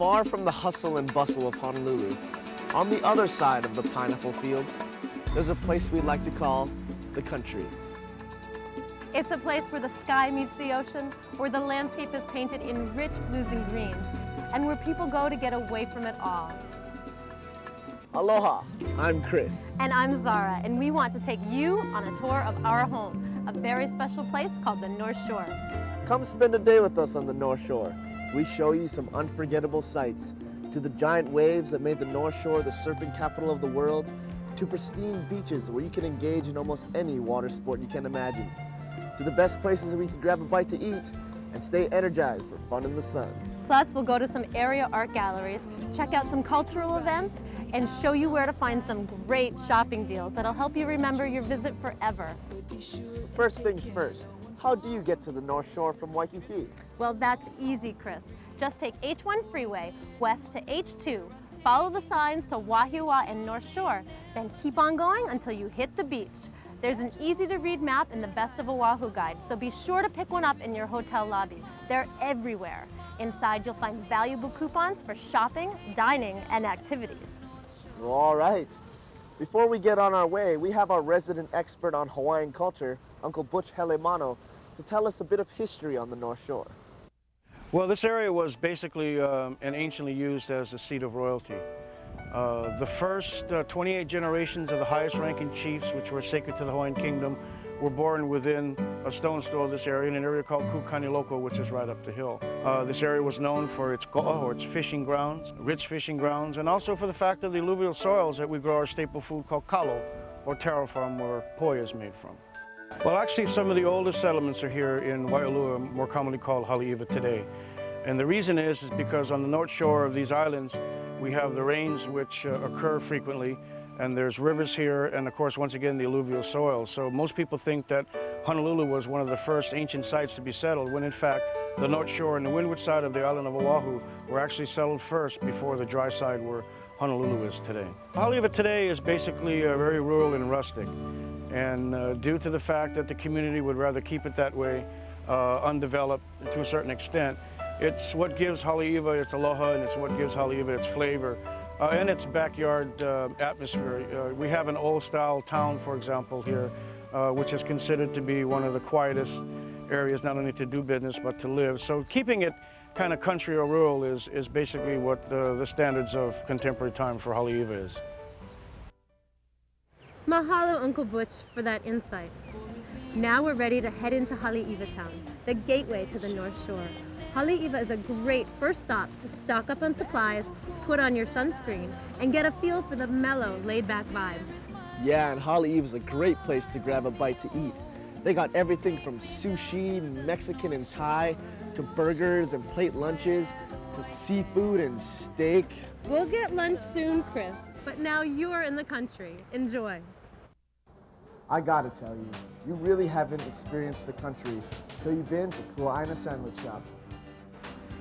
Far from the hustle and bustle of Honolulu, on the other side of the pineapple fields, there's a place we like to call the country. It's a place where the sky meets the ocean, where the landscape is painted in rich blues and greens, and where people go to get away from it all. Aloha, I'm Chris. And I'm Zara, and we want to take you on a tour of our home, a very special place called the North Shore. Come spend a day with us on the North Shore as we show you some unforgettable sights, to the giant waves that made the North Shore the surfing capital of the world, to pristine beaches where you can engage in almost any water sport you can imagine, to the best places where you can grab a bite to eat and stay energized for fun in the sun. Plus, we'll go to some area art galleries, check out some cultural events, and show you where to find some great shopping deals that'll help you remember your visit forever. First things first, how do you get to the North Shore from Waikiki? Well, that's easy, Chris. Just take H1 Freeway west to H2, follow the signs to Wahiawa and North Shore, then keep on going until you hit the beach. There's an easy-to-read map in the Best of Oahu guide, so be sure to pick one up in your hotel lobby. They're everywhere. Inside, you'll find valuable coupons for shopping, dining, and activities. All right. Before we get on our way, we have our resident expert on Hawaiian culture, Uncle Butch Helemano, to tell us a bit of history on the North Shore. Well, this area was basically and anciently used as the seat of royalty. The first 28 generations of the highest ranking chiefs, which were sacred to the Hawaiian Kingdom, were born within a stone's throw of this area in an area called Kukaniloko, which is right up the hill. This area was known for its ko'a, or its fishing grounds, rich fishing grounds, and also for the fact of the alluvial soils that we grow our staple food called kalo, or taro from, where poi is made from. Well, actually, some of the oldest settlements are here in Waialua, more commonly called Haleiwa today. And the reason is because on the north shore of these islands, we have the rains which occur frequently, and there's rivers here, and of course, once again, the alluvial soil. So most people think that Honolulu was one of the first ancient sites to be settled, when in fact, the north shore and the windward side of the island of Oahu were actually settled first before the dry side where Honolulu is today. Haleiwa today is basically very rural and rustic, and due to the fact that the community would rather keep it that way, undeveloped to a certain extent, it's what gives Haleiwa its aloha, and it's what gives Haleiwa its flavor and its backyard atmosphere. We have an old-style town, for example, here, which is considered to be one of the quietest areas, not only to do business, but to live. So keeping it kind of country or rural is basically what the standards of contemporary time for Haleiwa is. Mahalo, Uncle Butch, for that insight. Now we're ready to head into Haleiwa town, the gateway to the North Shore. Haleiwa is a great first stop to stock up on supplies, put on your sunscreen, and get a feel for the mellow, laid-back vibe. Yeah, and Haleiwa is a great place to grab a bite to eat. They got everything from sushi, Mexican and Thai, to burgers and plate lunches, to seafood and steak. We'll get lunch soon, Chris, but now you're in the country. Enjoy. I gotta tell you, you really haven't experienced the country till you've been to Kua'aina Sandwich Shop.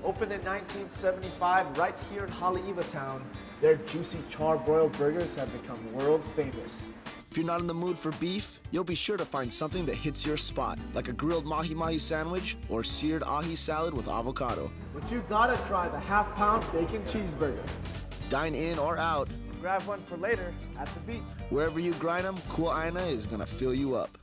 Opened in 1975 right here in Haleiwa town, their juicy char-broiled burgers have become world famous. If you're not in the mood for beef, you'll be sure to find something that hits your spot, like a grilled mahi-mahi sandwich or seared ahi salad with avocado. But you gotta try the half-pound bacon cheeseburger. Dine in or out, Grab one for later at the beach. wherever you grind them, Kua'aina is gonna fill you up.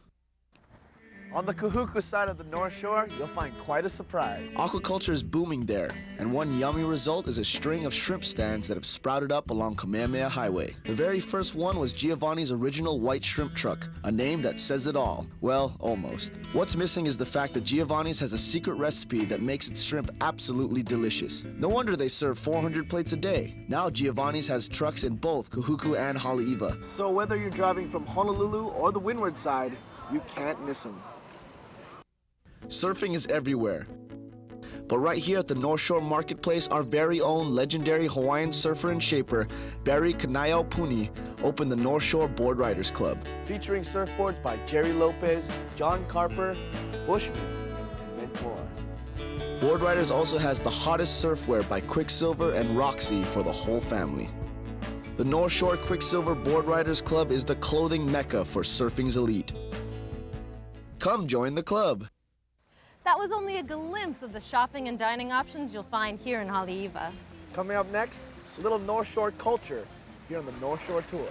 On the Kahuku side of the North Shore, you'll find quite a surprise. Aquaculture is booming there, and one yummy result is a string of shrimp stands that have sprouted up along Kamehameha Highway. The very first one was Giovanni's original white shrimp truck, a name that says it all. Well, almost. What's missing is the fact that Giovanni's has a secret recipe that makes its shrimp absolutely delicious. No wonder they serve 400 plates a day. Now Giovanni's has trucks in both Kahuku and Haleiwa. So whether you're driving from Honolulu or the windward side, you can't miss them. Surfing is everywhere. But right here at the North Shore Marketplace, our very own legendary Hawaiian surfer and shaper, Barry Kanaiao Puni, opened the North Shore Board Riders Club. Featuring surfboards by Jerry Lopez, John Carper, Bushman, and many more. Board Riders also has the hottest surfwear by Quicksilver and Roxy for the whole family. The North Shore Quicksilver Board Riders Club is the clothing mecca for surfing's elite. Come join the club. That was only a glimpse of the shopping and dining options you'll find here in Haleiwa. Coming up next, a little North Shore culture here on the North Shore Tour.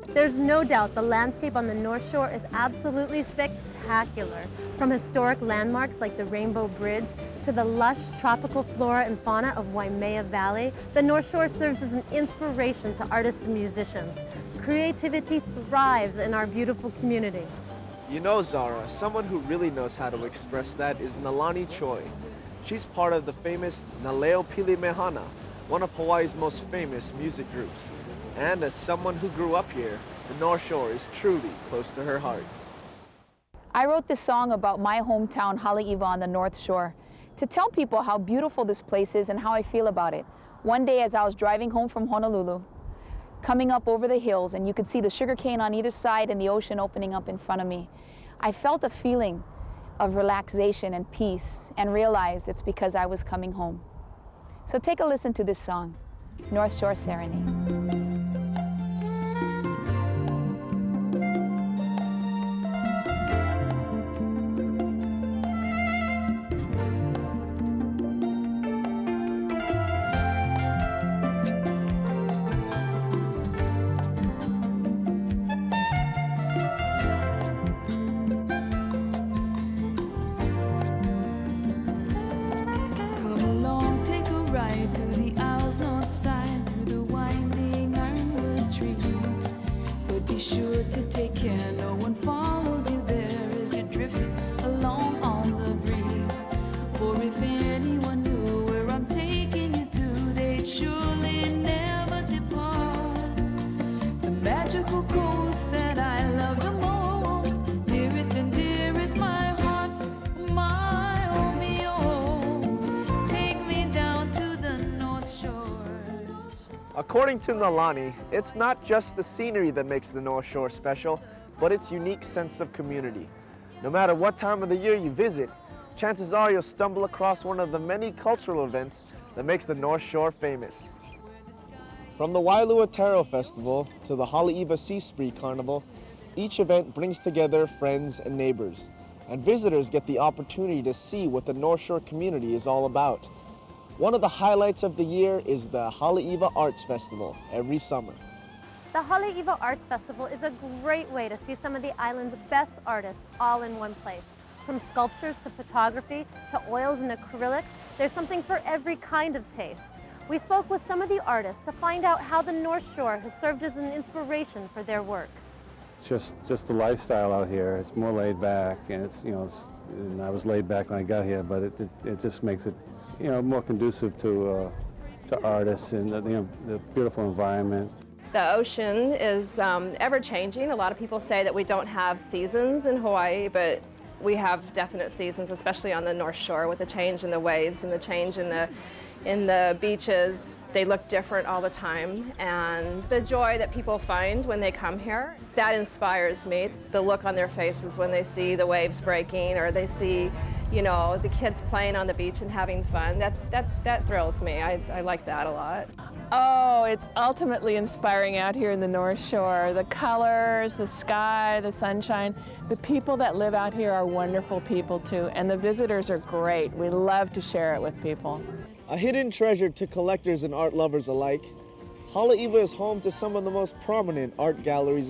There's no doubt the landscape on the North Shore is absolutely spectacular. From historic landmarks like the Rainbow Bridge to the lush tropical flora and fauna of Waimea Valley, the North Shore serves as an inspiration to artists and musicians. Creativity thrives in our beautiful community. You know, Zara, someone who really knows how to express that is Nalani Choi. She's part of the famous Naleo Pili Mehana, one of Hawaii's most famous music groups. And as someone who grew up here, the North Shore is truly close to her heart. I wrote this song about my hometown, Haleiwa on the North Shore, to tell people how beautiful this place is and how I feel about it. One day as I was driving home from Honolulu, coming up over the hills, and you could see the sugarcane on either side and the ocean opening up in front of me, I felt a feeling of relaxation and peace and realized it's because I was coming home. So take a listen to this song, North Shore Serenade. To the Isles North side through the winding ironwood trees. But be sure to take care no one follows you there as you're drifting along on the breeze. For if anyone knew where I'm taking you to, they'd surely never depart. The magical coast that I love the most, nearest and dearest, my heart, my Omeo. Take me down to the North Shore. According to Nalani, it's not just the scenery that makes the North Shore special, but its unique sense of community. No matter what time of the year you visit, chances are you'll stumble across one of the many cultural events that makes the North Shore famous. From the Wailua Taro Festival to the Haleiwa Sea Spree Carnival, each event brings together friends and neighbors, and visitors get the opportunity to see what the North Shore community is all about. One of the highlights of the year is the Haleiwa Arts Festival every summer. The Haleiwa Arts Festival is a great way to see some of the island's best artists all in one place. From sculptures to photography to oils and acrylics, there's something for every kind of taste. We spoke with some of the artists to find out how the North Shore has served as an inspiration for their work. Just the lifestyle out here. It's more laid back, and and I was laid back when I got here, but it just makes it, more conducive to artists and the beautiful environment. The ocean is ever-changing. A lot of people say that we don't have seasons in Hawaii, but we have definite seasons, especially on the North Shore, with the change in the waves and the change in the beaches. They look different all the time, and the joy that people find when they come here, that inspires me. The look on their faces when they see the waves breaking, or they see, the kids playing on the beach and having fun. That thrills me. I like that a lot. Oh, it's ultimately inspiring out here in the North Shore. The colors, the sky, the sunshine. The people that live out here are wonderful people too, and the visitors are great. We love to share it with people. A hidden treasure to collectors and art lovers alike, Haleiwa is home to some of the most prominent art galleries in